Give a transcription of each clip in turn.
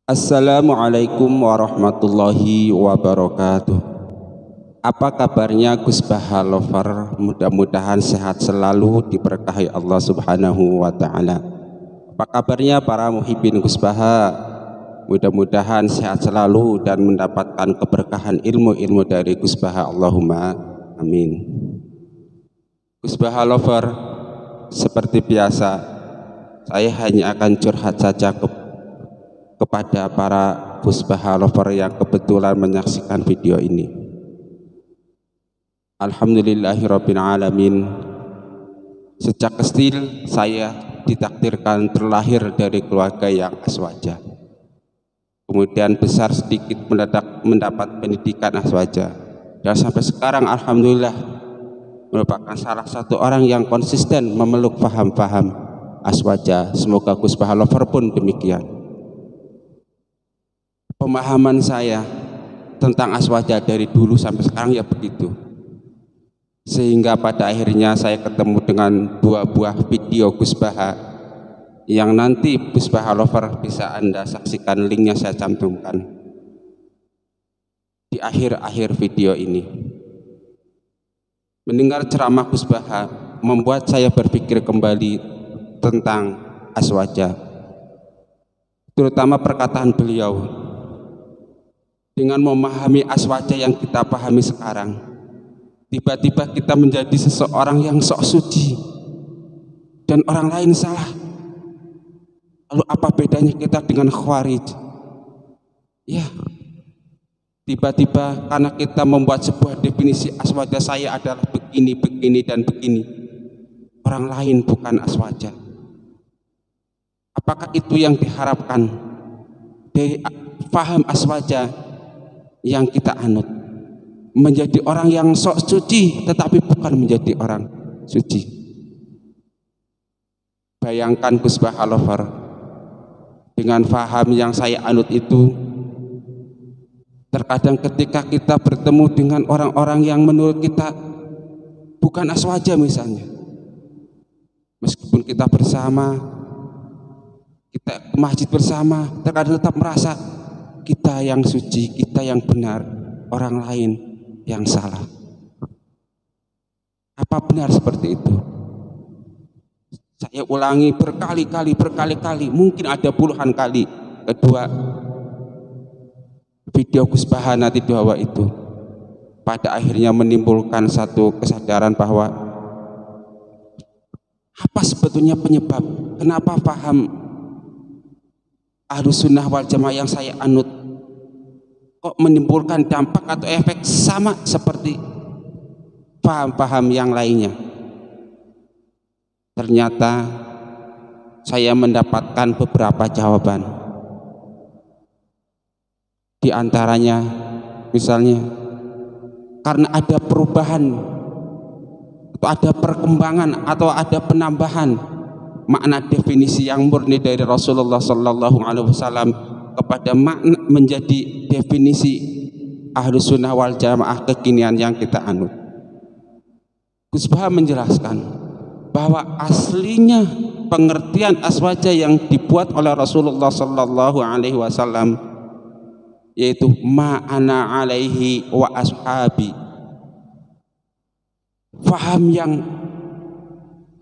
Assalamualaikum warahmatullahi wabarakatuh. Apa kabarnya Gus Baha Lover? Mudah-mudahan sehat selalu, diberkahi Allah Subhanahu wa Ta'ala. Apa kabarnya para muhibbin Gus Baha? Mudah-mudahan sehat selalu dan mendapatkan keberkahan ilmu-ilmu dari Gus Baha. Allahumma amin. Gus Baha Lover, seperti biasa, saya hanya akan curhat saja kepada para Gus Baha Lover yang kebetulan menyaksikan video ini. Alhamdulillahirabbil alamin. Sejak kecil saya ditakdirkan terlahir dari keluarga yang aswaja. Kemudian besar sedikit mendapat pendidikan aswaja. Dan sampai sekarang alhamdulillah merupakan salah satu orang yang konsisten memeluk paham-paham aswaja. Semoga Gus Baha Lover pun demikian. Pemahaman saya tentang aswaja dari dulu sampai sekarang ya begitu. Sehingga pada akhirnya saya ketemu dengan dua buah video Gus Baha yang nanti Gus Baha Lover bisa Anda saksikan, linknya saya cantumkan di akhir-akhir video ini. Mendengar ceramah Gus Baha membuat saya berpikir kembali tentang aswaja, terutama perkataan beliau. Dengan memahami aswaja yang kita pahami sekarang, tiba-tiba kita menjadi seseorang yang sok suci dan orang lain salah. Lalu apa bedanya kita dengan Khawarij? Ya, tiba-tiba karena kita membuat sebuah definisi aswaja, saya adalah begini, begini, dan begini, orang lain bukan aswaja. Apakah itu yang diharapkan dari paham aswaja yang kita anut? Menjadi orang yang sok suci tetapi bukan menjadi orang suci. Bayangkan Gus Baha Lover, dengan paham yang saya anut itu, terkadang ketika kita bertemu dengan orang-orang yang menurut kita bukan aswaja misalnya, meskipun kita bersama, kita ke masjid bersama, terkadang tetap merasa kita yang suci, kita yang benar, orang lain yang salah. Apa benar seperti itu? Saya ulangi berkali-kali, mungkin ada puluhan kali. Kedua video Gus Baha nanti di bawah itu pada akhirnya menimbulkan satu kesadaran bahwa apa sebetulnya penyebab kenapa paham Ahlus Sunnah wal Jamaah yang saya anut kok menimbulkan dampak atau efek sama seperti paham-paham yang lainnya. Ternyata saya mendapatkan beberapa jawaban. Di antaranya misalnya karena ada perubahan atau ada perkembangan atau ada penambahan makna definisi yang murni dari Rasulullah Sallallahu Alaihi Wasallam kepada makna menjadi definisi Ahlus Sunnah wal Jamaah kekinian yang kita anut. Gus Baha menjelaskan bahwa aslinya pengertian aswaja yang dibuat oleh Rasulullah Sallallahu Alaihi Wasallam yaitu ma'ana alaihi wa ashabi, faham yang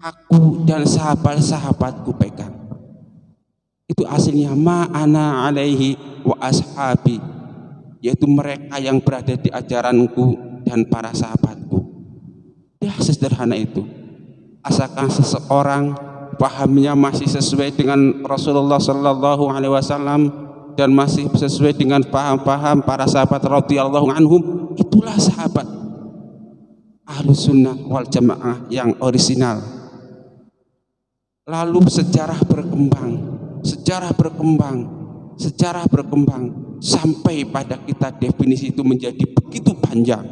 aku dan sahabat-sahabatku pegang. Itu aslinya ma'ana alaihi wa ashabi, yaitu mereka yang berada di ajaranku dan para sahabatku. Ya, sederhana itu. Asalkan seseorang pahamnya masih sesuai dengan Rasulullah Sallallahu Alaihi Wasallam dan masih sesuai dengan paham-paham para sahabat radhiyallahu anhum, itulah sahabat Ahlus Sunnah wal Jamaah yang orisinal. Lalu sejarah berkembang sampai pada kita definisi itu menjadi begitu panjang.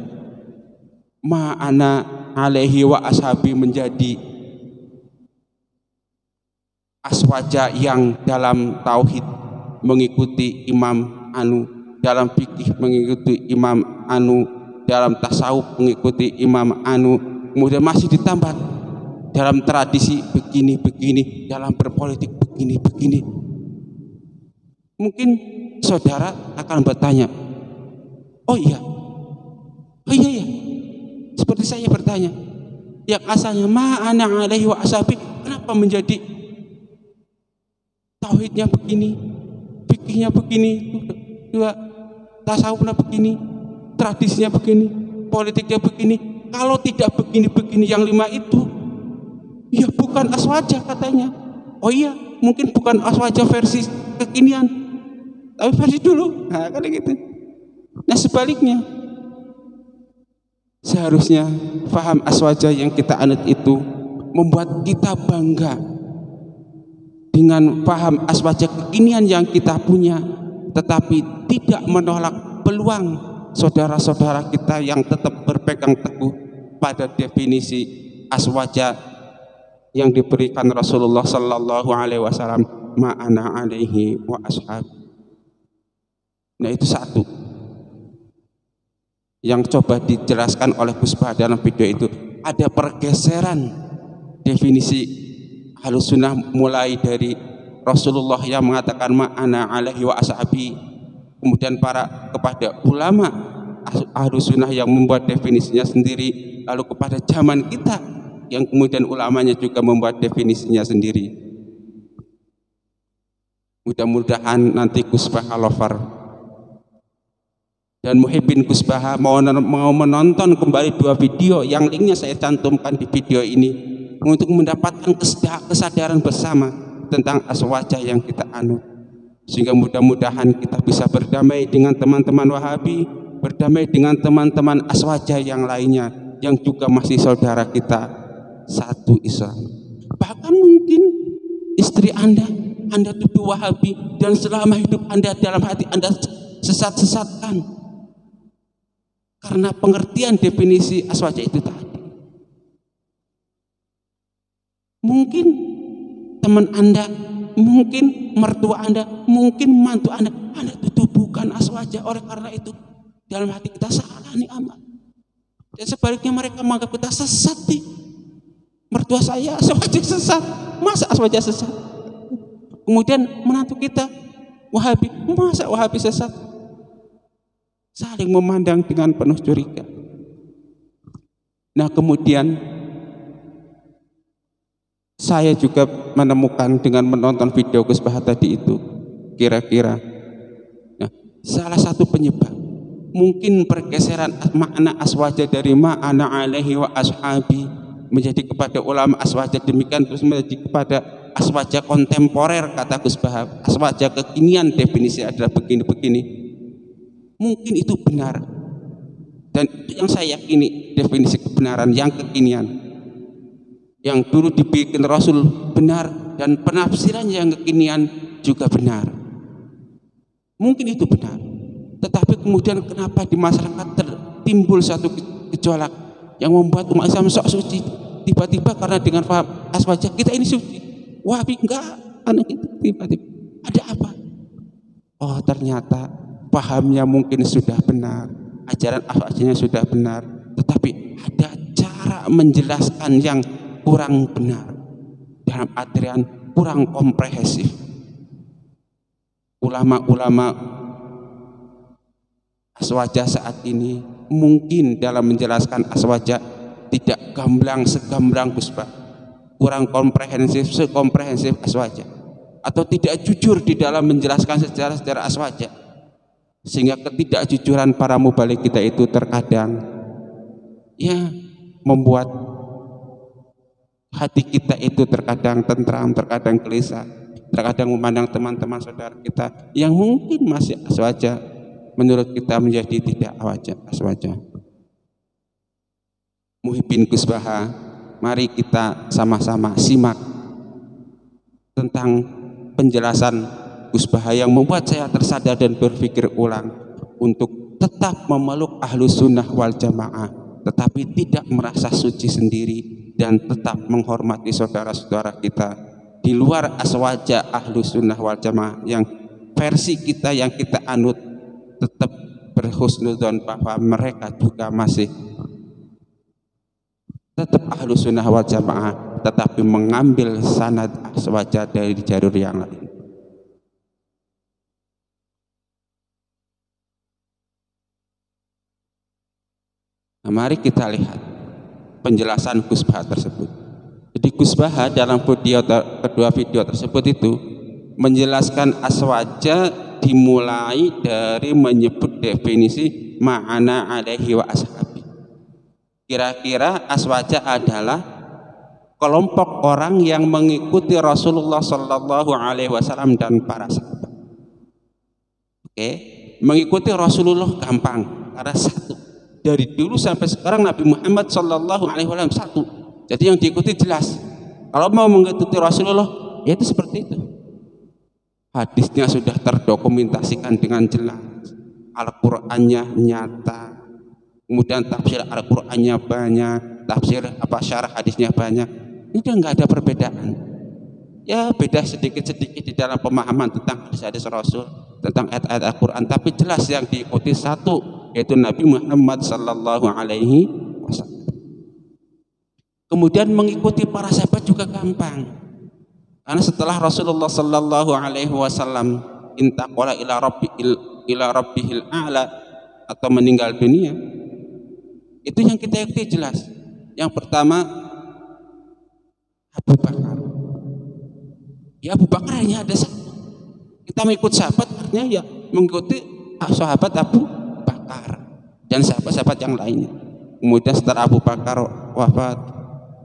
Ma'ana alaihi wa ashabi menjadi aswaja yang dalam tauhid mengikuti Imam Anu, dalam fikih mengikuti Imam Anu, dalam tasawuf mengikuti Imam Anu, kemudian masih ditambah dalam tradisi begini, dalam berpolitik begini. Mungkin saudara akan bertanya, oh iya ya, seperti saya bertanya, yang asalnya ma'ana alaihi wa ashabi, kenapa menjadi tauhidnya begini, fikihnya begini, juga tasawufnya begini, tradisinya begini, politiknya begini. Kalau tidak begini-begini yang 5 itu, ya bukan aswaja katanya. Oh iya, mungkin bukan aswaja versi kekinian, tapi versi dulu. Nah, kan gitu. Nah, sebaliknya, seharusnya faham aswaja yang kita anut itu membuat kita bangga dengan paham aswaja kekinian yang kita punya, tetapi tidak menolak peluang saudara-saudara kita yang tetap berpegang teguh pada definisi aswaja yang diberikan Rasulullah Sallallahu Alaihi Wasallam, ma'ana alaihi wa ashab. Nah, itu satu yang coba dijelaskan oleh Gus Bah dalam video itu. Ada pergeseran definisi Ahlus Sunnah mulai dari Rasulullah yang mengatakan ma'ana alaihi wa ashabi, kemudian kepada ulama Ahlus Sunnah yang membuat definisinya sendiri, lalu kepada zaman kita yang kemudian ulamanya juga membuat definisinya sendiri. Mudah-mudahan nanti Gus Bah Lover dan Muhibbin Gus Bah mau menonton kembali 2 video yang linknya saya cantumkan di video ini untuk mendapatkan kesadaran bersama tentang aswaja yang kita anut, sehingga mudah-mudahan kita bisa berdamai dengan teman-teman Wahabi, berdamai dengan teman-teman aswaja yang lainnya yang juga masih saudara kita satu Islam. Bahkan mungkin istri Anda tuduh Wahabi dan selama hidup Anda dalam hati Anda sesat-sesatkan karena pengertian definisi aswaja itu tadi. Mungkin teman Anda, mungkin mertua Anda, mungkin mantu Anda tuduh bukan aswaja. Oleh karena itu dalam hati kita salah nih amat, dan sebaliknya mereka menganggap kita sesat nih. Mertua saya aswaja sesat, masa aswaja sesat? Kemudian menantu kita Wahabi, masa Wahabi sesat? Saling memandang dengan penuh curiga. Nah, kemudian saya juga menemukan dengan menonton video Gus Bah tadi itu, kira-kira salah satu penyebab mungkin pergeseran makna aswaja dari ma'ana alaihi wa ashabi menjadi kepada ulama aswaja, demikian terus menjadi kepada aswaja kontemporer, kata Gus Bah, aswaja kekinian definisi adalah begini-begini. Mungkin itu benar, dan yang saya yakini definisi kebenaran yang kekinian yang dulu dibikin Rasul benar, dan penafsiran yang kekinian juga benar. Mungkin itu benar, tetapi kemudian kenapa di masyarakat timbul satu gejolak yang membuat umat Islam sok suci, tiba-tiba karena dengan paham aswaja kita ini suci, Wahabi enggak, tiba-tiba ada apa? Oh, ternyata pahamnya mungkin sudah benar, ajaran aswajanya sudah benar, tetapi ada cara menjelaskan yang kurang benar, dalam artian kurang komprehensif. Ulama-ulama aswaja saat ini mungkin dalam menjelaskan aswaja tidak segamblang Gus Bah, kurang komprehensif sekomprehensif aswaja, atau tidak jujur di dalam menjelaskan secara aswaja, sehingga ketidakjujuran para mubalik kita itu terkadang membuat hati kita itu terkadang tentram, terkadang gelisah, terkadang memandang teman-teman saudara kita yang mungkin masih aswaja menurut kita menjadi tidak aswaja. Muhibbin Gus Bah, mari kita sama-sama simak tentang penjelasan Gus Bah yang membuat saya tersadar dan berpikir ulang untuk tetap memeluk Ahlus Sunnah wal Jamaah, tetapi tidak merasa suci sendiri, dan tetap menghormati saudara-saudara kita di luar aswaja Ahlus Sunnah wal Jamaah yang versi kita yang kita anut, tetap berhusnudzon bahwa mereka juga masih tetap Ahlus Sunnah wal Jamaah, tetapi mengambil sanad aswaja dari jalur yang lain. Nah, mari kita lihat penjelasan Gus Baha tersebut. Jadi Gus Baha dalam kedua video tersebut itu menjelaskan aswaja dimulai dari menyebut definisi ma'ana alaihi wa ashabi. Kira-kira aswaja adalah kelompok orang yang mengikuti Rasulullah Shallallahu Alaihi Wasallam dan para sahabat. Oke, mengikuti Rasulullah gampang karena satu. Dari dulu sampai sekarang Nabi Muhammad Shallallahu Alaihi Wasallam satu. Jadi yang diikuti jelas. Kalau mau mengikuti Rasulullah, ya itu seperti itu. Hadisnya sudah terdokumentasikan dengan jelas. Al-Qur'annya nyata. Kemudian tafsir Al-Qur'annya banyak, tafsir syarah hadisnya banyak. Ini udah nggak ada perbedaan. Ya beda sedikit-sedikit di dalam pemahaman tentang hadis-hadis Rasul, tentang ayat-ayat Al-Qur'an, tapi jelas yang diikuti satu, yaitu Nabi Muhammad Sallallahu Alaihi Wasallam. Kemudian mengikuti para sahabat juga gampang, karena setelah Rasulullah Sallallahu Alaihi Wasallam intaqala ila rabbihil a'la atau meninggal dunia, itu yang kita ikuti jelas. Yang pertama Abu Bakar. Ya Abu Bakar hanya ada satu. Kita mengikut sahabat artinya ya mengikuti sahabat Abu Bakar dan sahabat-sahabat yang lainnya. Kemudian setelah Abu Bakar wafat,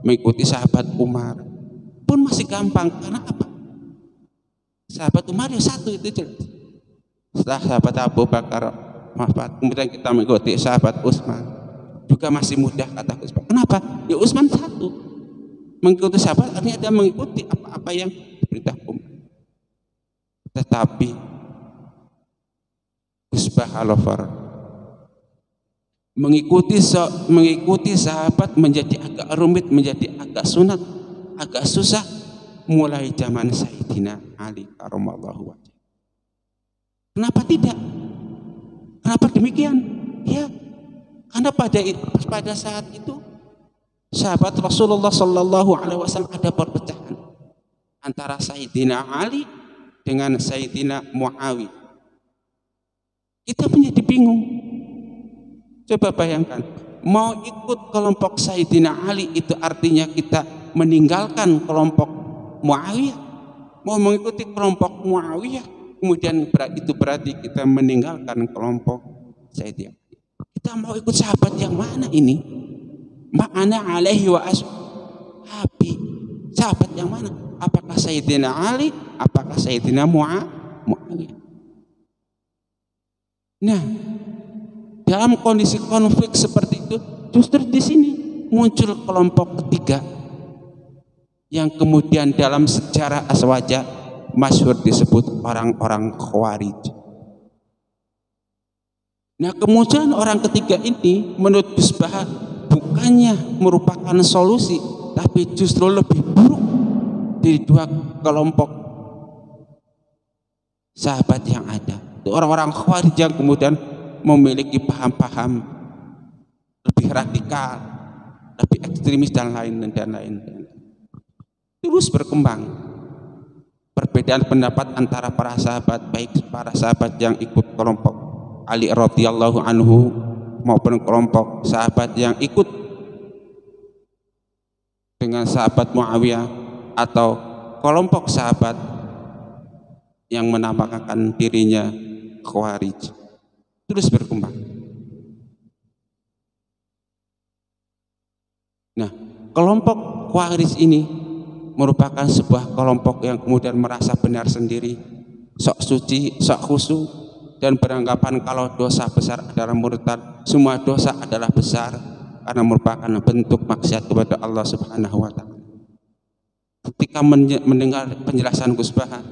mengikuti sahabat Umar pun masih gampang. Karena apa? Sahabat Umar ya satu, itu jelas. Setelah sahabat Abu Bakar wafat, kemudian kita mengikuti sahabat Utsman, juga masih mudah kata Utsman. Kenapa? Ya Utsman satu. Mengikuti sahabat artinya dia mengikuti apa-apa yang diperintah Umar. Tetapi Gus Baha mengikuti sahabat menjadi agak rumit, menjadi agak sunat, agak susah mulai zaman Sayyidina Ali karramallahu wajhah. Kenapa tidak? Kenapa demikian? Ya, karena pada saat itu sahabat Rasulullah Sallallahu Alaihi Wasallam ada perpecahan antara Sayyidina Ali dengan Sayyidina Muawiyah. Kita menjadi bingung. Coba bayangkan, mau ikut kelompok Sayyidina Ali itu artinya kita meninggalkan kelompok Muawiyah. Mau mengikuti kelompok Muawiyah, kemudian itu berarti kita meninggalkan kelompok Sayyidina Ali. Kita mau ikut sahabat yang mana ini? Ma'ana alaihi wa ashabi. Sahabat yang mana? Apakah Sayyidina Ali? Apakah Sayyidina Muawiyah? Nah, dalam kondisi konflik seperti itu, justru di sini muncul kelompok ketiga yang kemudian dalam sejarah aswaja masyhur disebut orang-orang Khawarij. Nah, kemunculan orang ketiga ini menurut Gus Baha bukannya merupakan solusi, tapi justru lebih buruk dari dua kelompok sahabat yang ada. Itu orang-orang Khawarij yang kemudian memiliki paham-paham lebih radikal, lebih ekstremis dan lain. Terus berkembang perbedaan pendapat antara para sahabat, baik para sahabat yang ikut kelompok Ali radhiyallahu anhu maupun kelompok sahabat yang ikut dengan sahabat Muawiyah atau kelompok sahabat yang menamakan dirinya Khawarij. Terus berkembang. Nah, kelompok Khawarij ini merupakan sebuah kelompok yang kemudian merasa benar sendiri, sok suci, sok khusyuk, dan beranggapan kalau dosa besar adalah murtad, semua dosa adalah besar karena merupakan bentuk maksiat kepada Allah Subhanahu wa taala. Ketika mendengar penjelasan Gus Baha,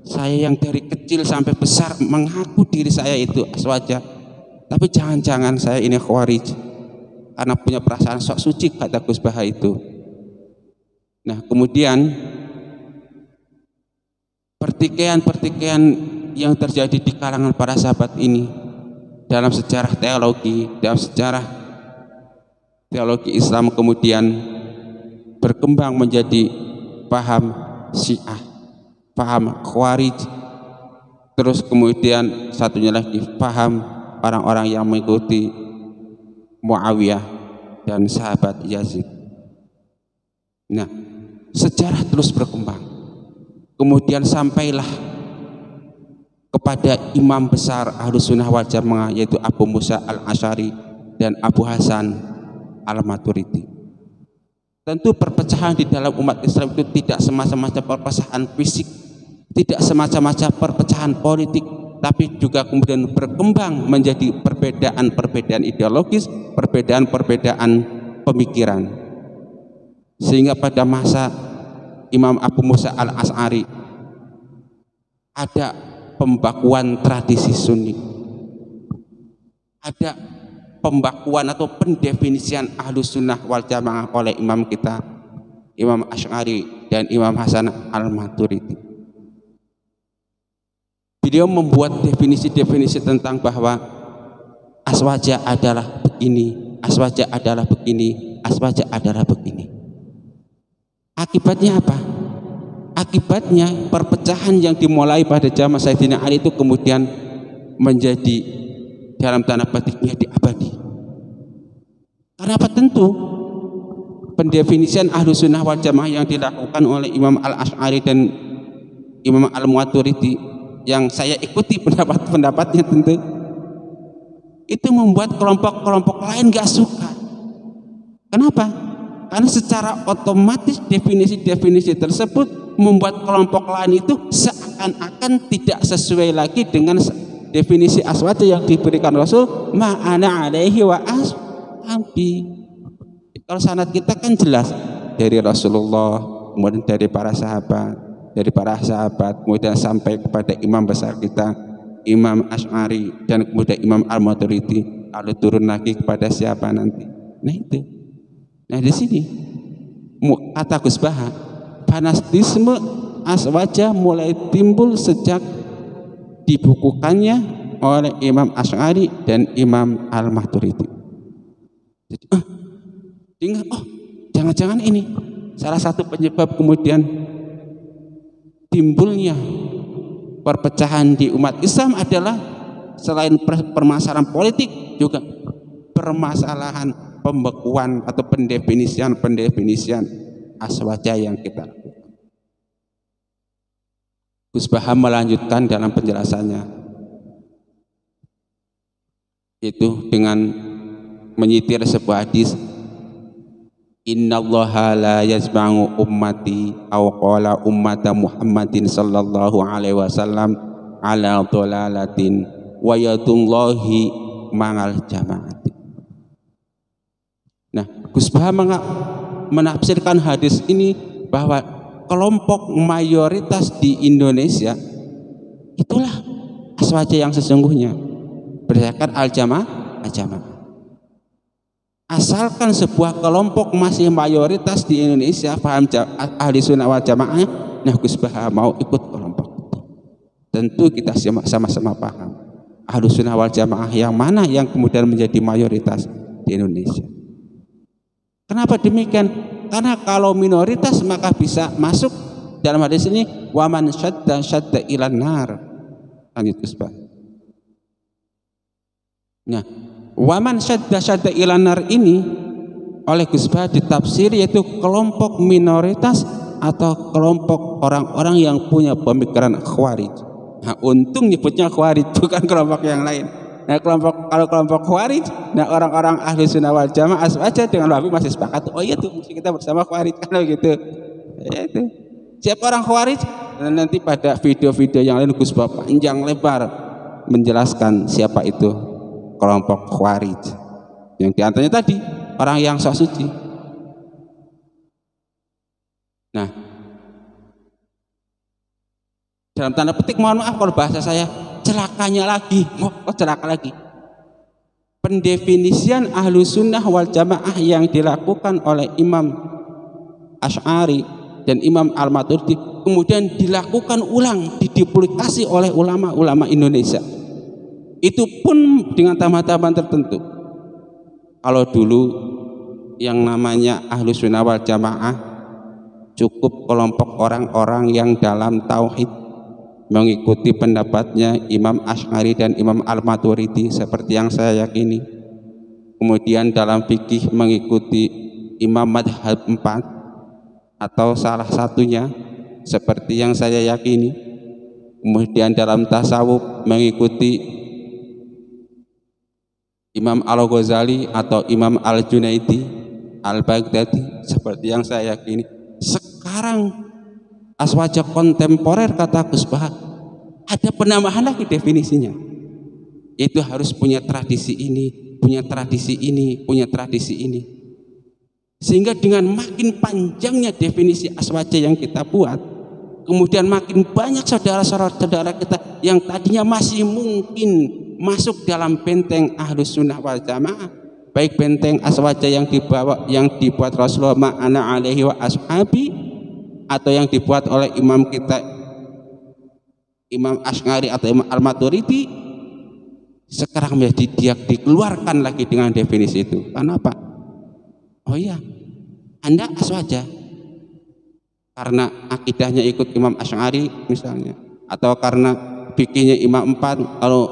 saya yang dari kecil sampai besar mengaku diri saya itu aswaja, tapi jangan-jangan saya ini Khawarij karena punya perasaan sok suci kata Gus Baha itu. Nah, kemudian pertikaian yang terjadi di kalangan para sahabat ini dalam sejarah teologi Islam kemudian berkembang menjadi paham Syiah, paham Khawarij, terus kemudian satunya lagi paham orang-orang yang mengikuti Muawiyah dan sahabat Yazid. Nah, sejarah terus berkembang. Kemudian sampailah kepada imam besar Ahlus Sunnah wal Jamaah, yaitu Abu Musa al-Asy'ari dan Abu Hasan al-Maturidi. Tentu perpecahan di dalam umat Islam itu tidak semacam-macam perpecahan fisik, tidak semacam-macam perpecahan politik, tapi juga kemudian berkembang menjadi perbedaan-perbedaan ideologis, perbedaan-perbedaan pemikiran. Sehingga pada masa Imam Abu Musa al-Asy'ari ada pembakuan tradisi Sunni, ada pembakuan atau pendefinisian Ahlus Sunnah wal Jamaah oleh imam kita, Imam Asy'ari dan Imam Hasan al-Maturidi. Beliau membuat definisi-definisi tentang bahwa aswaja adalah begini, aswaja adalah begini, aswaja adalah begini. Akibatnya apa? Akibatnya perpecahan yang dimulai pada zaman Sayyidina Ali itu kemudian menjadi dalam tanda petik menjadi abadi. Kenapa? Tentu pendefinisian Ahlus Sunnah wal Jamaah yang dilakukan oleh Imam al-Asy'ari dan Imam al-Maturidi yang saya ikuti pendapat-pendapatnya, tentu itu membuat kelompok-kelompok lain gak suka. Kenapa? Karena secara otomatis definisi-definisi tersebut membuat kelompok lain itu seakan-akan tidak sesuai lagi dengan definisi aswaja yang diberikan Rasul, ma'ana alaihi wa ashabi. Kalau sanad kita kan jelas dari Rasulullah, kemudian dari para sahabat, kemudian sampai kepada imam besar kita, Imam Asy'ari, dan kemudian Imam al-Maturidi, lalu turun lagi kepada siapa nanti. Nah itu. Nah di sini kata Gus Baha, fanatisme aswaja mulai timbul sejak dibukukannya oleh Imam Asy'ari dan Imam al-Maturidi. Jadi, jangan-jangan ini salah satu penyebab kemudian timbulnya perpecahan di umat Islam adalah selain permasalahan politik juga permasalahan pembekuan atau pendefinisian aswaja yang kita lakukan. Gus Baha melanjutkan dalam penjelasannya itu dengan menyitir sebuah hadis, innallaha la yazba'u ummati aw qala ummata Muhammadin sallallahu alaihi wasallam ala dhalalatin wa yadullahi ma'al jama'ati. Nah, Gus Baha menafsirkan hadis ini bahwa kelompok mayoritas di Indonesia itulah aswaja yang sesungguhnya berdasarkan al-jamaah. Asalkan sebuah kelompok masih mayoritas di Indonesia paham ahli sunnah wal jamaah, nah Gus Baha mau ikut kelompok itu. Tentu kita sama-sama paham ahli sunnah wal jamaah yang mana yang kemudian menjadi mayoritas di Indonesia. Kenapa demikian? Karena kalau minoritas maka bisa masuk dalam hadis ini, waman syadda ilan nar. Lanjut Gus Baha. Nah, waman syadda ilan nar ini oleh Gus Baha ditafsir yaitu kelompok minoritas atau kelompok orang-orang yang punya pemikiran khawarij. Nah, untung nyebutnya khawarij bukan kelompok yang lain. Nah, kalau kelompok khawarij, nah orang-orang ahli sunnah wal jamaah aswaja dengan Wahabi masih sepakat. Oh iya tuh, kita bersama khawarij kalau gitu. Ya itu. Siapa orang khawarij? Dan nanti pada video-video yang lain Gus Baha panjang lebar menjelaskan siapa itu kelompok khawarij. Yang diantaranya tadi orang yang sok suci. Nah, dalam tanda petik mohon maaf kalau bahasa saya celakanya lagi, celaka lagi. Pendefinisian ahlu sunnah wal jamaah yang dilakukan oleh Imam Asy'ari dan Imam al-Maturidi kemudian dilakukan ulang, diduplikasi oleh ulama-ulama Indonesia. Itu pun dengan tambahan-tambahan tertentu. Kalau dulu yang namanya ahlu sunnah wal jamaah cukup kelompok orang-orang yang dalam tauhid mengikuti pendapatnya Imam Asy'ari dan Imam al-Maturidi seperti yang saya yakini. kemudian dalam fikih mengikuti imam madhab 4 atau salah satunya seperti yang saya yakini, kemudian dalam tasawuf mengikuti Imam Al-Ghazali atau Imam Al-Junaidi Al-Baghdadi seperti yang saya yakini. Sekarang aswaja kontemporer kata Gus Bahak ada penambahan lagi definisinya, itu harus punya tradisi ini, punya tradisi ini, punya tradisi ini, sehingga dengan makin panjangnya definisi aswaja yang kita buat, kemudian makin banyak saudara-saudara kita yang tadinya masih mungkin masuk dalam benteng Ahlus Sunnah wal Jamaah, baik benteng aswaja yang dibuat Rasulullah ma'ana alaihi wa ashabi, atau yang dibuat oleh imam kita Imam Asy'ari atau Imam Al-Maturidi, sekarang menjadi dikeluarkan lagi dengan definisi itu. Kenapa? Oh iya, Anda aswaja karena akidahnya ikut Imam Asy'ari misalnya, atau karena fikihnya Imam 4, kalau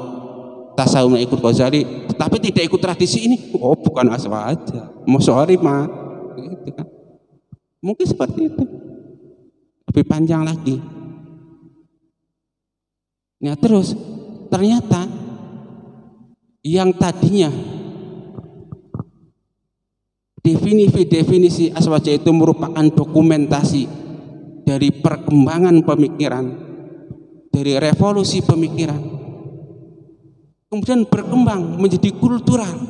tasawufnya ikut Ghazali tapi tidak ikut tradisi ini, oh bukan aswaja, musyari mah gitu kan. Mungkin seperti itu, lebih panjang lagi. Nah terus ternyata yang tadinya definisi aswaja itu merupakan dokumentasi dari perkembangan pemikiran, dari revolusi pemikiran, kemudian berkembang menjadi kultural,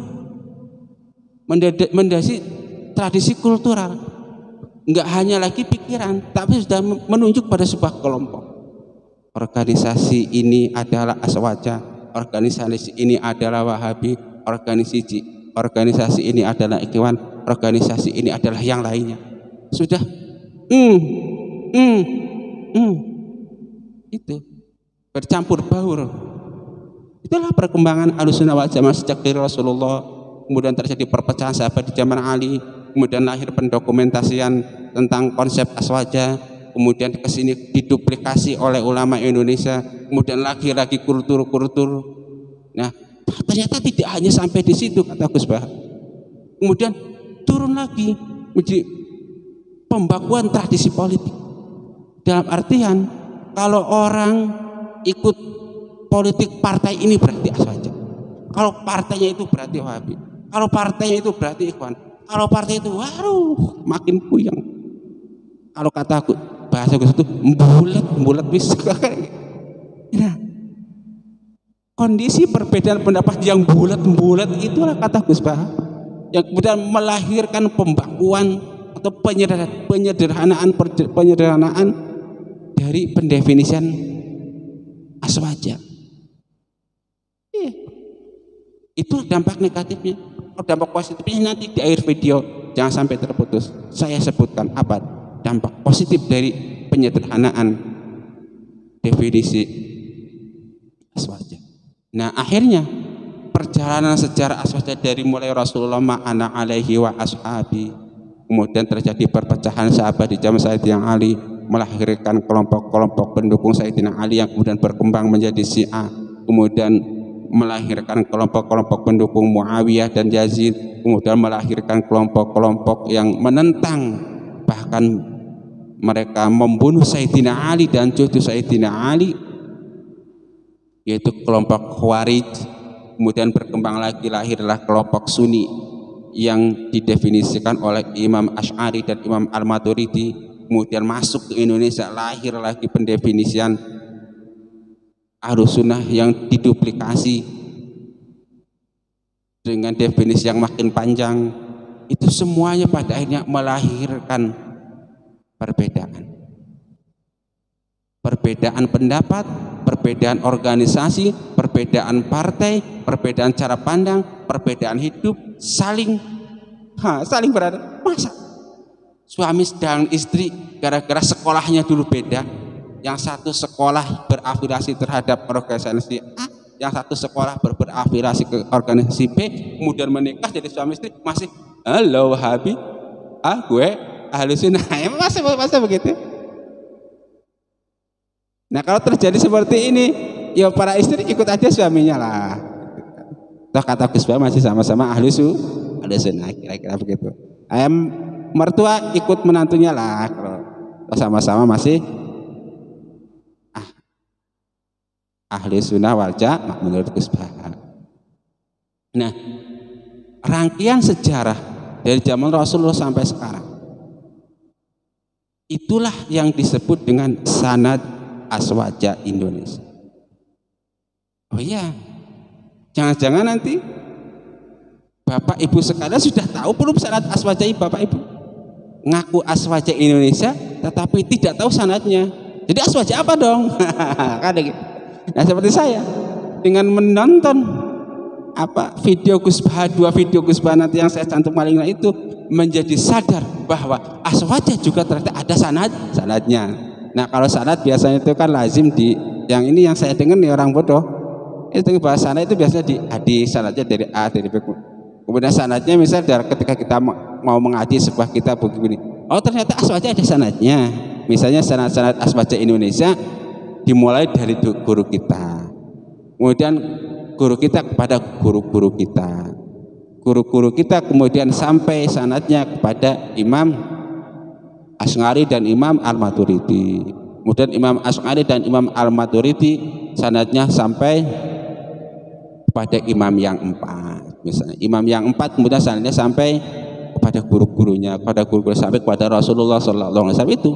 mendasi tradisi kultural, enggak hanya lagi pikiran, tapi sudah menunjuk pada sebuah kelompok. Organisasi ini adalah aswaja, organisasi ini adalah Wahabi, organisasi ini adalah Ikhwan, organisasi ini adalah yang lainnya. Sudah itu bercampur baur. Itulah perkembangan Ahlussunnah wal Jamaah sejak dari Rasulullah, kemudian terjadi perpecahan sahabat di zaman Ali, kemudian lahir pendokumentasian tentang konsep aswaja, kemudian kesini diduplikasi oleh ulama Indonesia, kemudian lagi kultur. Nah ternyata tidak hanya sampai di situ kata Gus Bahak, kemudian turun lagi menjadi pembakuan tradisi politik, dalam artian kalau orang ikut politik partai ini berarti aswaja, kalau partainya itu berarti Wahabi, kalau partainya itu berarti Ikhwan, kalau partai itu waduh makin puyeng. Kalau kata aku bahasa Gus itu bulat bisa. Nah, kondisi perbedaan pendapat yang bulat itulah kata Gus Bahak yang kemudian melahirkan pembakuan atau penyederhanaan dari pendefinisian aswaja. Itu dampak negatifnya. Dampak positifnya nanti di akhir video, jangan sampai terputus. Saya sebutkan apa dampak positif dari penyederhanaan definisi aswaja. Nah akhirnya perjalanan sejarah aswaja dari mulai Rasulullah ma'ana alaihi wa ashabi, kemudian terjadi perpecahan sahabat di zaman Sayyidina Ali, melahirkan kelompok-kelompok pendukung Sayyidina Ali yang kemudian berkembang menjadi Syiah, kemudian melahirkan kelompok-kelompok pendukung Muawiyah dan Yazid, kemudian melahirkan kelompok-kelompok yang menentang, bahkan mereka membunuh Sayyidina Ali dan cucu Sayyidina Ali, yaitu kelompok Khawarij. Kemudian berkembang lagi, lahirlah kelompok Sunni yang didefinisikan oleh Imam Asy'ari dan Imam Al-Maturidi. Kemudian masuk ke Indonesia, lahir lagi pendefinisian Ahlus Sunnah yang diduplikasi dengan definisi yang makin panjang. Itu semuanya pada akhirnya melahirkan perbedaan pendapat, perbedaan organisasi, perbedaan partai, perbedaan cara pandang, perbedaan hidup, saling berada. Masa suami dan istri gara-gara sekolahnya dulu beda, yang satu sekolah berafiliasi terhadap organisasi A, yang satu sekolah berafiliasi ke organisasi B, kemudian menikah jadi suami istri, masih halo Wahabi, gue Ahlus Sunnah, masa begitu. Nah kalau terjadi seperti ini, ya para istri ikut aja suaminya lah. Toh kata Gus Bah masih sama-sama ahli sunnah, kira-kira begitu. Mertua ikut menantunya lah, kalau sama-sama masih ahli sunnah wal jamaah menurut Gus Bah. Nah, rangkaian sejarah dari zaman Rasulullah sampai sekarang, itulah yang disebut dengan sanad aswaja Indonesia. Oh iya, jangan-jangan nanti Bapak Ibu sekalian sudah tahu belum sanad aswaja Bapak Ibu? Ngaku aswaja Indonesia tetapi tidak tahu sanadnya. Jadi aswaja apa dong? Kan gitu. Nah, seperti saya dengan menonton video Gus Bah, 2 video Gus Bah nanti yang saya cantum paling itu, menjadi sadar bahwa aswaja juga ternyata ada sanadnya. Nah, kalau sanad biasanya itu kan lazim di yang ini yang saya dengar nih orang bodoh. Itu bahasa sanad itu biasanya di hadis, sanadnya dari A dari B. Kemudian sanadnya misal dari ketika kita mau mengaji sebuah kitab begini. Oh, ternyata aswaja ada sanadnya. Misalnya sanad aswaja Indonesia dimulai dari guru kita. Kemudian guru kita kepada guru-guru kita, guru-guru kita kemudian sampai sanadnya kepada Imam Asy'ari dan Imam Al-Maturidi. Kemudian Imam Asy'ari dan Imam Al-Maturidi sanadnya sampai kepada imam yang 4. Misalnya imam yang 4 kemudian sanadnya sampai kepada guru-gurunya, kepada guru-guru sampai kepada Rasulullah sallallahu alaihi wasallam itu.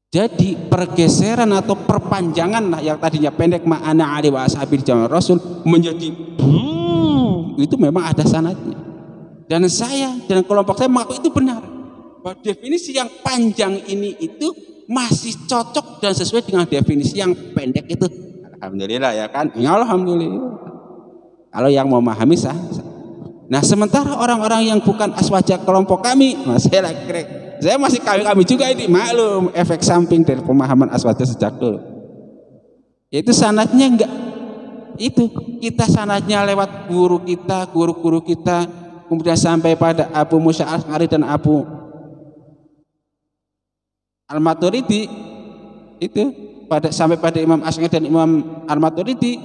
Jadi pergeseran atau perpanjangan lah yang tadinya pendek ma'ana ali wa ashabi di zaman Rasul menjadi itu memang ada sanadnya. Dan saya dan kelompok saya mengaku itu benar. Bahwa definisi yang panjang ini itu masih cocok dan sesuai dengan definisi yang pendek itu. Alhamdulillah ya kan? Ya alhamdulillah. Kalau yang mau memahami sah. Nah, sementara orang-orang yang bukan aswaja kelompok kami, saya masih kami juga ini, maklum efek samping dari pemahaman aswaja sejak dulu. Yaitu sanadnya enggak, itu kita sanadnya lewat guru-guru kita, kemudian sampai pada Abu Musa Al-Asy'ari dan Abu Al-Maturidi itu sampai pada Imam Asy'ari dan Imam Al-Maturidi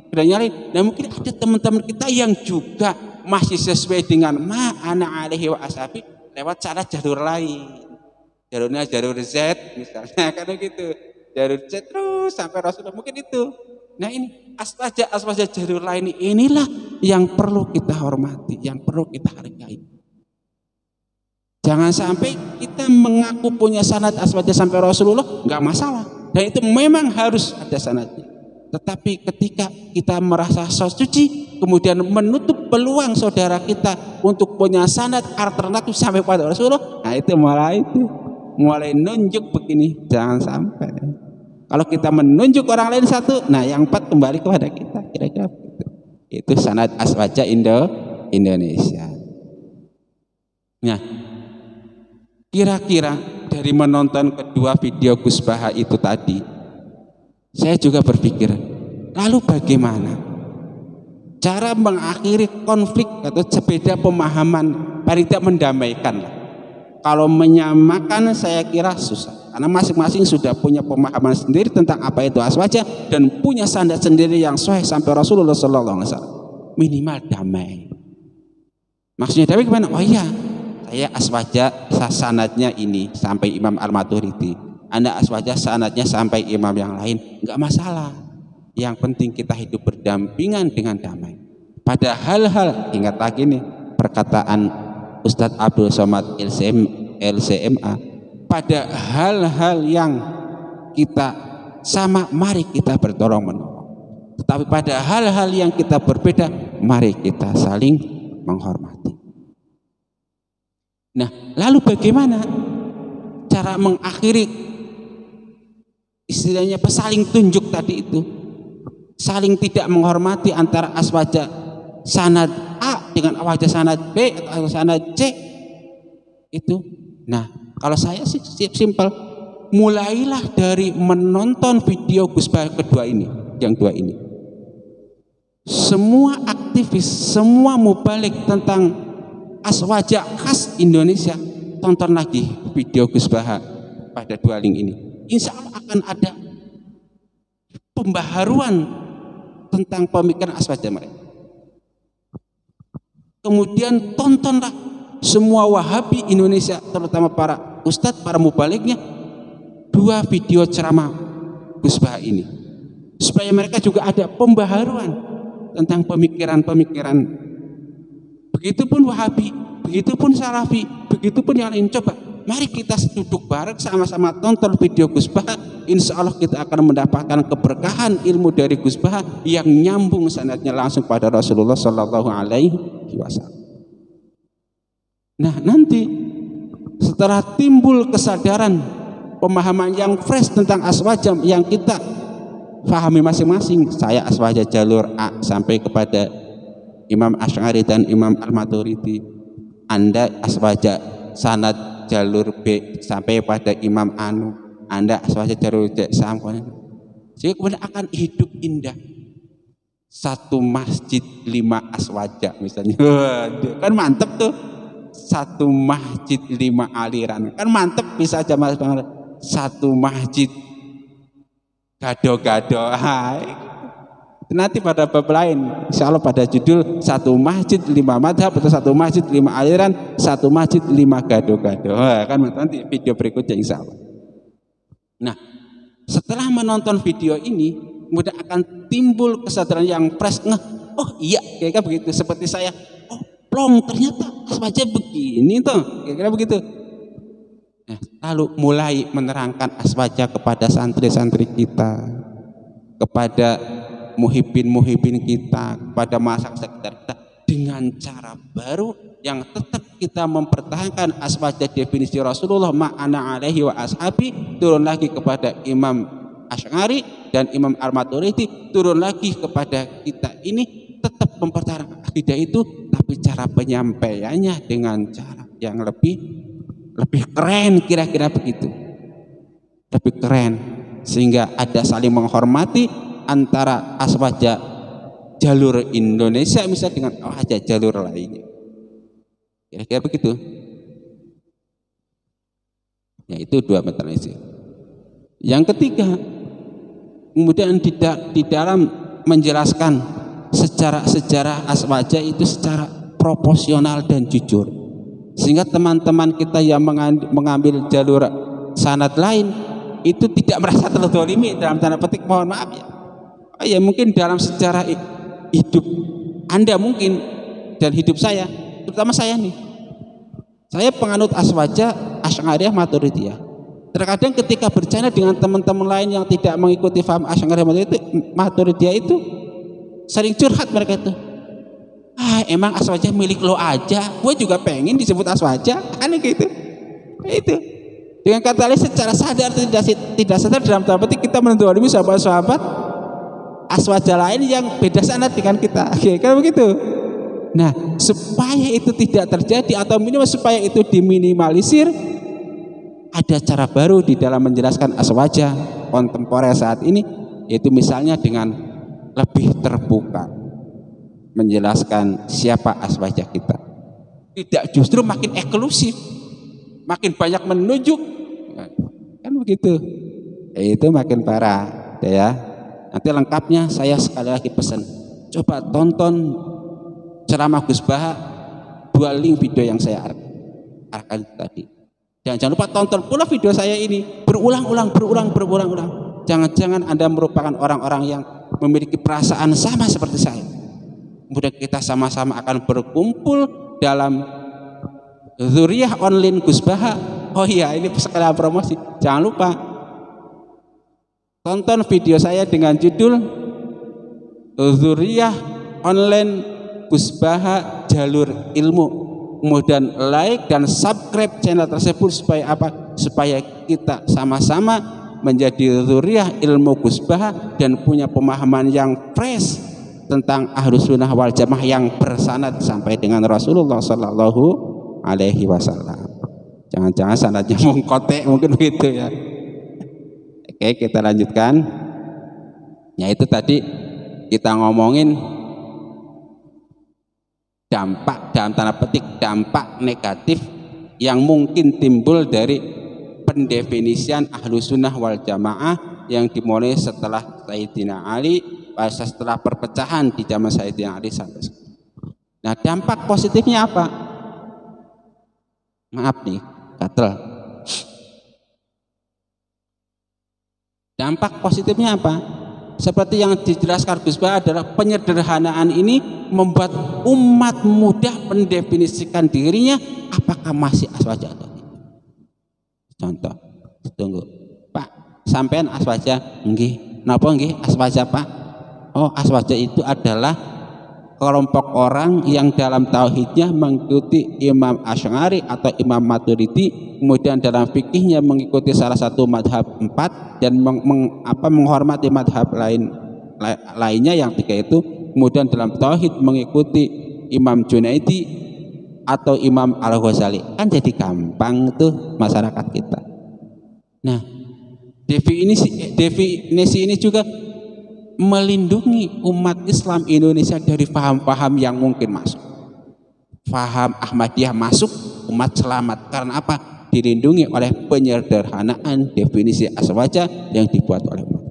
sudah nyari. Dan mungkin ada teman-teman kita yang juga masih sesuai dengan ma'ana alaihi wa ashabi lewat cara jalur lain, jalurnya jalur Z misalnya kan gitu, jalur Z terus sampai Rasulullah mungkin itu. Nah, ini aswaja jalur lain inilah yang perlu kita hormati, yang perlu kita hargai. Jangan sampai kita mengaku punya sanad aswaja sampai Rasulullah nggak masalah, dan itu memang harus ada sanadnya. Tetapi ketika kita merasa suci, kemudian menutup peluang saudara kita untuk punya sanad alternatif sampai pada Rasulullah, nah itu mulai nunjuk begini, jangan sampai. Kalau kita menunjuk orang lain satu, nah yang 4 kembali kepada kita, kira-kira begitu. Itu sanad aswaja Indonesia. Nah, kira-kira dari menonton kedua video Gus Bah itu tadi, saya juga berpikir, lalu bagaimana cara mengakhiri konflik atau beda pemahaman, paling tidak mendamaikan lah. Kalau menyamakan saya kira susah, karena masing-masing sudah punya pemahaman sendiri tentang apa itu aswaja dan punya sanad sendiri yang sahih sampai Rasulullah sallallahu alaihi wasallam. Minimal damai. Maksudnya damai gimana? Oh iya, saya aswaja sanadnya ini sampai Imam Al-Maturidi. Anda aswaja sanadnya sampai imam yang lain, enggak masalah. Yang penting kita hidup berdampingan dengan damai. Pada hal-hal, ingat lagi nih perkataan Ustadz Abdul Somad LCMA, pada hal-hal yang kita sama, mari kita bertolong menolong. Tetapi pada hal-hal yang kita berbeda, mari kita saling menghormati. Nah, lalu bagaimana cara mengakhiri istilahnya saling tunjuk tadi itu, saling tidak menghormati antara aswaja sanad A dengan aswaja sanad B atau sanad C itu. Nah, kalau saya sih simpel, mulailah dari menonton video Gus Bah kedua ini, yang 2 ini. Semua aktivis, semua mubalik tentang aswaja khas Indonesia, tonton lagi video Gus Bah pada 2 link ini. Insya Allah akan ada pembaharuan tentang pemikiran aswaja mereka. Kemudian tontonlah semua Wahabi Indonesia, terutama para ustadz, para mubaliknya, 2 video ceramah Gus Baha ini, supaya mereka juga ada pembaharuan tentang pemikiran-pemikiran. Begitupun Wahabi, begitupun Salafi, begitupun yang lain. Coba mari kita duduk bareng sama-sama tonton video Gus Baha. Insya Allah kita akan mendapatkan keberkahan ilmu dari Gus Baha yang nyambung sanadnya langsung pada Rasulullah Shallallahu Alaihi Wasallam. Nah, nanti setelah timbul kesadaran, pemahaman yang fresh tentang aswaja yang kita pahami masing-masing, saya aswaja jalur A sampai kepada Imam Asy'ari dan Imam Al-Maturidi, Anda aswaja sanad jalur B sampai pada Imam Anu, Anda aswaja jalur D sampai, sehingga kemudian akan hidup indah. Satu masjid 5 aswaja misalnya, kan mantep tuh. Satu masjid 5 aliran, kan mantep. Bisa aja mas banget. Satu masjid gado-gado. Nanti pada bab lain, insya Allah pada judul satu masjid 5 madhab atau satu masjid 5 aliran, satu masjid 5 gado-gado. Kan nanti video berikutnya insya Allah. Nah, setelah menonton video ini, kemudian akan timbul kesadaran yang fresh. Oh iya, kira-kira begitu. Seperti saya, oh plong, ternyata aswaja begini tuh, kira-kira begitu. Nah, lalu mulai menerangkan aswaja kepada santri-santri kita, kepada muhibin kita, kepada masyarakat sekitar kita, dengan cara baru yang tetap kita mempertahankan aswaja definisi Rasulullah ma'ana alaihi wa ashabi, turun lagi kepada Imam Asy'ari dan Imam Al-Maturidi, turun lagi kepada kita ini, tetap mempertahankan akidah itu, tapi cara penyampaiannya dengan cara yang lebih keren, kira-kira begitu, lebih keren, sehingga ada saling menghormati antara aswaja jalur Indonesia misalnya dengan aswaja jalur lainnya, kira-kira begitu. Ya, itu 2 metodologi. Yang ketiga, kemudian di dalam menjelaskan sejarah aswaja itu secara proporsional dan jujur, sehingga teman-teman kita yang mengambil jalur sanad lain itu tidak merasa terzalimi dalam tanda petik, mohon maaf ya. Ya mungkin dalam sejarah hidup Anda mungkin dan hidup saya, terutama saya nih, saya penganut aswaja Asy'ariyah Maturidiyah. Terkadang ketika bercanda dengan teman-teman lain yang tidak mengikuti paham Asy'ariyah Maturidiyah itu sering curhat mereka itu. Emang aswaja milik lo aja, gue juga pengen disebut aswaja, aneh gitu. Itu dengan kata lain, secara sadar tidak sadar dalam tanda petik kita mendolimi sahabat-sahabat aswaja lain yang beda sanad dengan kita, kalau begitu. Nah, supaya itu tidak terjadi atau minimal supaya itu diminimalisir, ada cara baru di dalam menjelaskan aswaja kontemporer saat ini, yaitu misalnya dengan lebih terbuka menjelaskan siapa aswaja kita, tidak justru makin eksklusif, makin banyak menunjuk, kan begitu. Itu makin parah, ya. Nanti lengkapnya saya sekali lagi pesan, coba tonton ceramah Gus Baha, 2 link video yang saya arahkan tadi. Jangan lupa tonton pula video saya ini berulang-ulang. Jangan-jangan Anda merupakan orang-orang yang memiliki perasaan sama seperti saya. Kemudian kita sama-sama akan berkumpul dalam Zuriyah online Gus Baha. Oh iya, ini sekalian promosi. Jangan lupa tonton video saya dengan judul Zuriyah online Gus Baha Jalur Ilmu. Kemudian like dan subscribe channel tersebut supaya apa? Supaya kita sama-sama menjadi zuriyah ilmu Gus Baha dan punya pemahaman yang fresh tentang Ahlus Sunnah wal Jamaah yang bersanad sampai dengan Rasulullah Sallallahu Alaihi Wasallam. Jangan-jangan sanadnya mungkotek mungkin begitu ya. Oke, kita lanjutkan. Ya, itu tadi kita ngomongin dampak, dalam tanda petik dampak negatif yang mungkin timbul dari pendefinisian Ahlus Sunnah wal Jamaah yang dimulai setelah Sayyidina Ali setelah perpecahan di zaman Sayyidina Ali sampai sekarang. Nah, dampak positifnya apa? Maaf nih, gatel. Dampak positifnya apa? Seperti yang dijelaskan Gus Bah adalah penyederhanaan ini membuat umat mudah mendefinisikan dirinya apakah masih aswaja atau tidak. Contoh, tunggu, Pak, sampean aswaja? Nggih. Napa nggih aswaja, Pak? Oh, aswaja itu adalah kelompok orang yang dalam tauhidnya mengikuti Imam Asy'ari atau Imam Maturidi, kemudian dalam fikihnya mengikuti salah satu madhab 4 dan menghormati madhab lainnya yang 3 itu, kemudian dalam tauhid mengikuti Imam Junaidi atau Imam Al-Ghazali. Kan jadi gampang tuh masyarakat kita. Nah, definisi ini juga melindungi umat Islam Indonesia dari paham-paham yang mungkin masuk. Paham Ahmadiyah masuk, umat selamat. Karena apa? Dilindungi oleh penyederhanaan definisi aswaja yang dibuat oleh umat.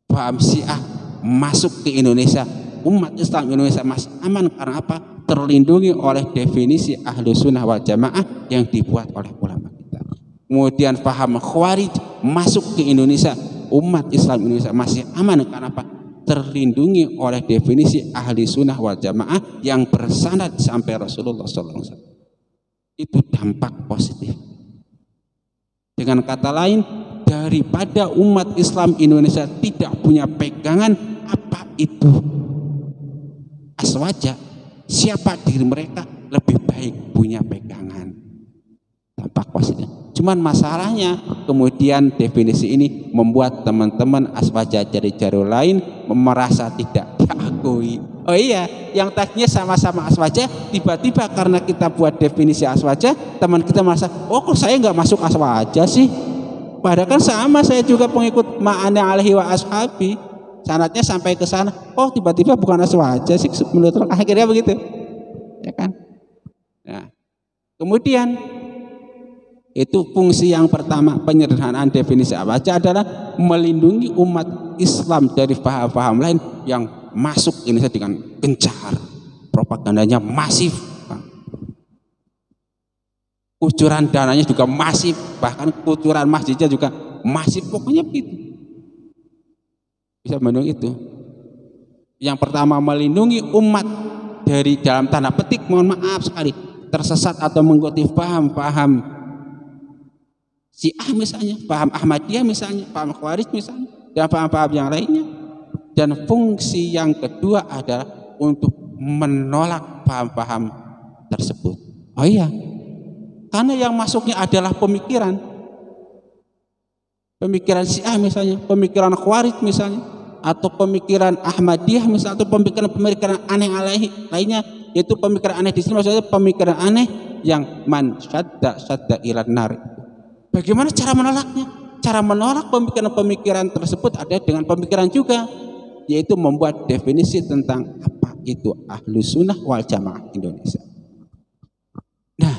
Paham Syiah masuk ke Indonesia, umat Islam Indonesia masih aman. Karena apa? Terlindungi oleh definisi Ahlus Sunnah wal Jamaah yang dibuat oleh ulama kita. Kemudian paham Khawarij masuk ke Indonesia, umat Islam Indonesia masih aman. Karena apa? Terlindungi oleh definisi ahli sunnah wal jamaah yang bersanad sampai Rasulullah SAW. Itu dampak positif. Dengan kata lain, daripada umat Islam Indonesia tidak punya pegangan apa itu aswaja, siapa diri mereka, lebih baik punya pegangan. Dampak positif. Cuman masalahnya kemudian definisi ini membuat teman-teman aswaja dari jalur lain merasa tidak diakui. Oh iya, yang tadinya sama-sama aswaja, tiba-tiba karena kita buat definisi aswaja, teman kita merasa, oh kok saya nggak masuk aswaja sih? Padahal kan sama, saya juga pengikut ma'ana alaihi wa ashabi. Sanadnya sampai ke sana, oh tiba-tiba bukan aswaja sih menurut akhirnya begitu, ya kan? Nah, kemudian itu fungsi yang pertama, penyederhanaan definisi aswaja adalah melindungi umat Islam dari paham-paham lain yang masuk Indonesia dengan gencar, propagandanya masif, kucuran dananya juga masif, bahkan kucuran masjidnya juga masif, pokoknya begitu. Bisa melindungi itu. Yang pertama melindungi umat dari dalam tanda petik, mohon maaf sekali, tersesat atau mengikuti paham-paham Syiah misalnya, paham Ahmadiyah misalnya, paham Khawarij misalnya, dan paham-paham yang lainnya. Dan fungsi yang kedua adalah untuk menolak paham-paham tersebut. Oh iya, karena yang masuknya adalah pemikiran Syiah misalnya, pemikiran Khawarij misalnya, atau pemikiran Ahmadiyah misalnya, atau pemikiran aneh lainnya, yaitu pemikiran aneh di sini maksudnya pemikiran aneh yang man syadda ilan nar. Bagaimana cara menolaknya? Cara menolak pemikiran-pemikiran tersebut ada dengan pemikiran juga, yaitu membuat definisi tentang apa itu Ahlus Sunnah wal Jamaah Indonesia. Nah,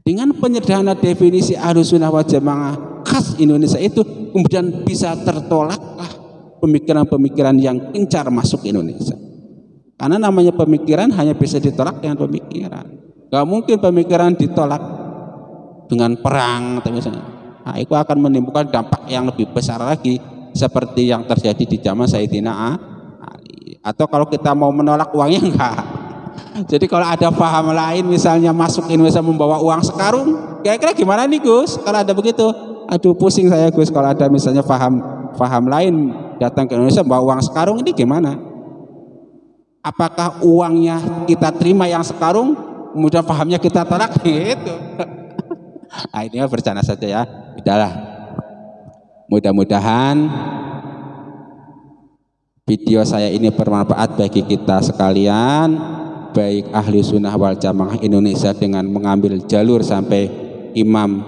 dengan penyederhanaan definisi Ahlus Sunnah wal Jamaah khas Indonesia itu, kemudian bisa tertolaklah pemikiran-pemikiran yang gencar masuk Indonesia. Karena namanya pemikiran hanya bisa ditolak dengan pemikiran. Gak mungkin pemikiran ditolak dengan perang misalnya. Nah, itu akan menimbulkan dampak yang lebih besar lagi seperti yang terjadi di zaman Sayyidina Ali. Atau kalau kita mau menolak uangnya enggak. Jadi kalau ada paham lain misalnya masuk Indonesia membawa uang sekarung, kira-kira gimana nih Gus? Kalau ada begitu, aduh pusing saya Gus. Kalau ada misalnya paham lain datang ke Indonesia membawa uang sekarung, ini gimana? Apakah uangnya kita terima yang sekarung, kemudian pahamnya kita tolak gitu? Nah, ini bercanda saja ya. Udahlah. Mudah-mudahan video saya ini bermanfaat bagi kita sekalian, baik ahli sunnah wal jamaah Indonesia dengan mengambil jalur sampai Imam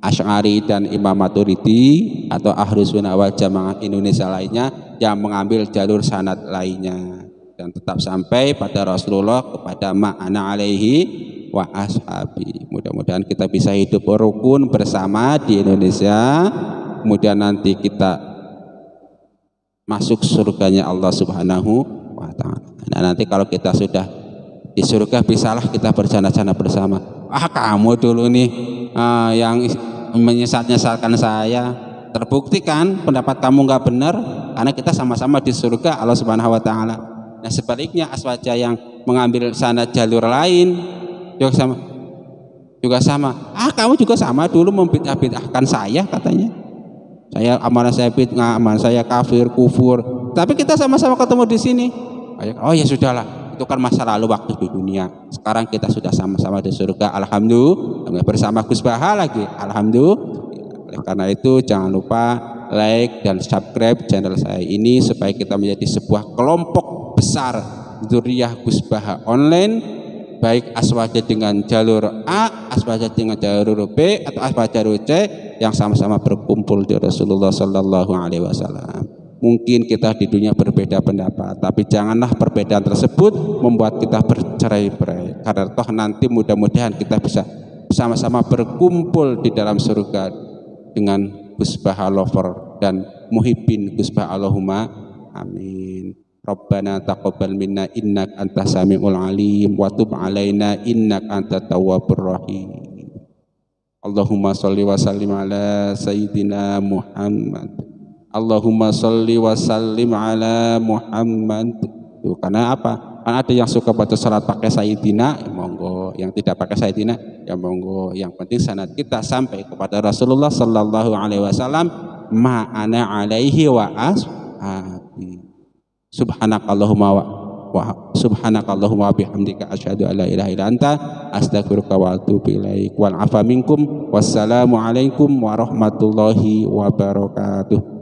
Asy'ari dan Imam Maturidi, atau ahli sunnah wal jamaah Indonesia lainnya yang mengambil jalur sanad lainnya dan tetap sampai pada Rasulullah, kepada ma'ana alaihi wa ashabi. Mudah-mudahan kita bisa hidup rukun bersama di Indonesia. Kemudian nanti kita masuk surganya Allah Subhanahu wa taala. Nah, nanti kalau kita sudah di surga bisalah kita bercanda-canda bersama. Kamu dulu nih yang menyesat-nyesatkan saya. Terbukti kan pendapat kamu nggak benar, karena kita sama-sama di surga Allah Subhanahu wa taala. Nah, sebaliknya aswaja yang mengambil sana jalur lain juga sama. Kamu juga sama dulu membid'ah-bid'ahkan saya katanya. Saya amalan saya bid'ah, amalan saya kafir, kufur. Tapi kita sama-sama ketemu di sini. Oh ya sudahlah, itu kan masa lalu waktu di dunia. Sekarang kita sudah sama-sama di surga. Alhamdulillah, bersama Gus Baha lagi. Alhamdulillah. Oleh karena itu jangan lupa like dan subscribe channel saya ini supaya kita menjadi sebuah kelompok besar Dzurriyyah Gus Baha online, baik aswaja dengan jalur A, aswaja dengan jalur B, atau aswaja jalur C yang sama-sama berkumpul di Rasulullah Sallallahu Alaihi Wasallam. Mungkin kita di dunia berbeda pendapat, tapi janganlah perbedaan tersebut membuat kita bercerai-berai. Karena toh nanti mudah-mudahan kita bisa sama-sama berkumpul di dalam surga dengan Gus Baha lover dan muhibbin Gus Baha. Allahumma amin. Rabbana taqabbal minna innaka antas samiul alim wa tub alaina innaka antat tawwabur rahim. Allahumma shalli wa sallim ala sayyidina Muhammad. Allahumma shalli wa sallim ala Muhammad. Tuh, karena apa? Kan ada yang suka baca salat pakai sayyidina, ya monggo. Yang tidak pakai sayyidina, ya monggo. Yang penting sanad kita sampai kepada Rasulullah Sallallahu Alaihi Wasallam, ma'ana alaihi wa ashabi. Subhanakallahumma wa bihamdika asyhadu an la ilaha illa anta astaghfiruka wa atubu ilaik. Wal afa minkum. Wassalamu alaikum warahmatullahi wabarakatuh.